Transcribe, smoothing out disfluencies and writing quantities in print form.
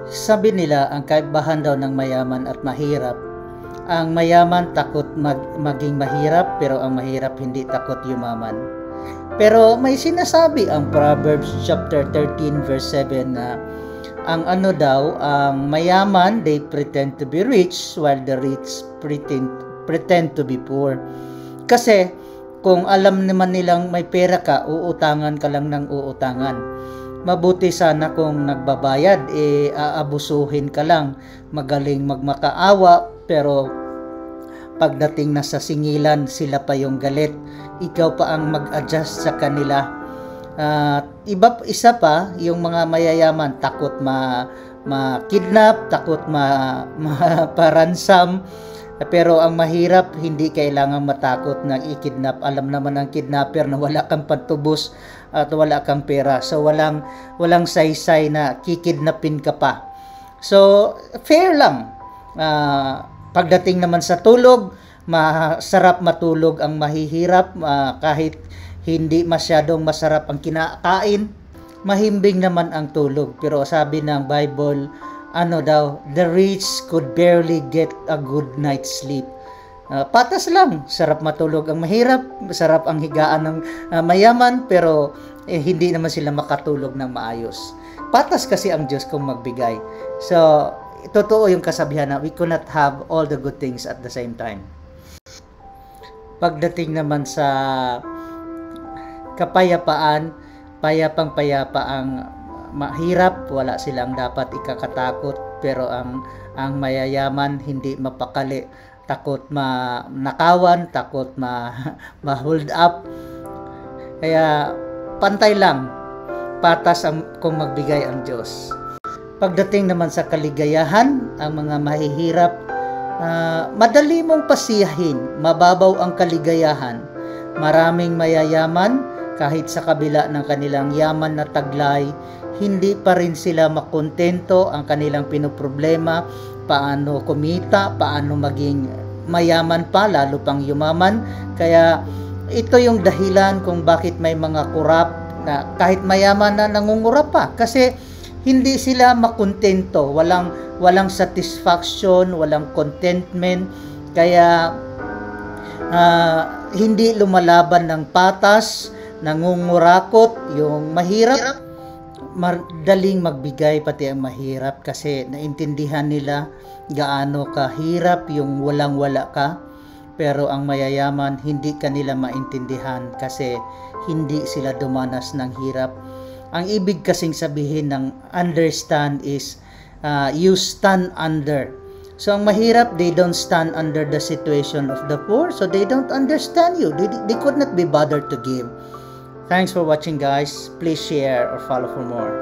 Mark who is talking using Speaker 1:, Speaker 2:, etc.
Speaker 1: Sabi nila ang kaibahan daw ng mayaman at mahirap. Ang mayaman takot maging mahirap, pero ang mahirap hindi takot yumaman. Pero may sinasabi ang Proverbs chapter 13 verse 7 na ang ang mayaman, they pretend to be rich while the rich pretend to be poor. Kasi kung alam naman nilang may pera ka, uutangan ka lang ng uutangan. Mabuti sana kung nagbabayad, aabusuhin ka lang, magaling magmakaawa, pero pagdating na sa singilan, sila pa yung galit. Ikaw pa ang mag-adjust sa kanila. Isa pa, yung mga mayayaman, takot ma-kidnap, takot ma-paransam. Pero ang mahirap, hindi kailangan matakot na i-kidnap. Alam naman ng kidnapper na wala kang pantubos at wala kang pera. So walang saysay na kikidnapin ka pa. So fair lang. Pagdating naman sa tulog, masarap matulog ang mahihirap, kahit hindi masyadong masarap ang kinakain, mahimbing naman ang tulog. Pero sabi ng Bible, the rich could barely get a good night's sleep. Patas lang, sarap matulog ang mahirap, sarap ang higaan ng mayaman, pero hindi naman sila makatulog ng maayos. Patas kasi ang Diyos kung magbigay. So, totoo yung kasabihan na we cannot have all the good things at the same time. Pagdating naman sa kapayapaan, payapang-payapa ang mahirap, wala silang dapat ikakatakot, pero ang mayayaman hindi mapakali, takot manakawan, takot ma-hold up. Kaya pantay lang, patas kung magbigay ang Diyos. Pagdating naman sa kaligayahan, ang mga mahihirap, madali mong pasiyahin, mababaw ang kaligayahan. Maraming mayayaman, kahit sa kabila ng kanilang yaman na taglay, hindi pa rin sila makontento. Ang kanilang pinoproblema, paano kumita, paano maging mayaman pa, lalo pang yumaman. Kaya ito yung dahilan kung bakit may mga kurap na kahit mayaman na nangungurap pa. Kasi hindi sila makontento, walang satisfaction, walang contentment. Kaya hindi lumalaban ng patas, nangungurakot. Yung mahirap, madaling magbigay pati ang mahirap, kasi naintindihan nila gaano kahirap yung walang-wala ka. Pero ang mayayaman, hindi kanila maintindihan kasi hindi sila dumanas ng hirap. Ang ibig kasing sabihin ng understand is you stand under. So ang mahirap, they don't stand under the situation of the poor, so they don't understand you. They could not be bothered to give. Thanks for watching, guys. Please share or follow for more.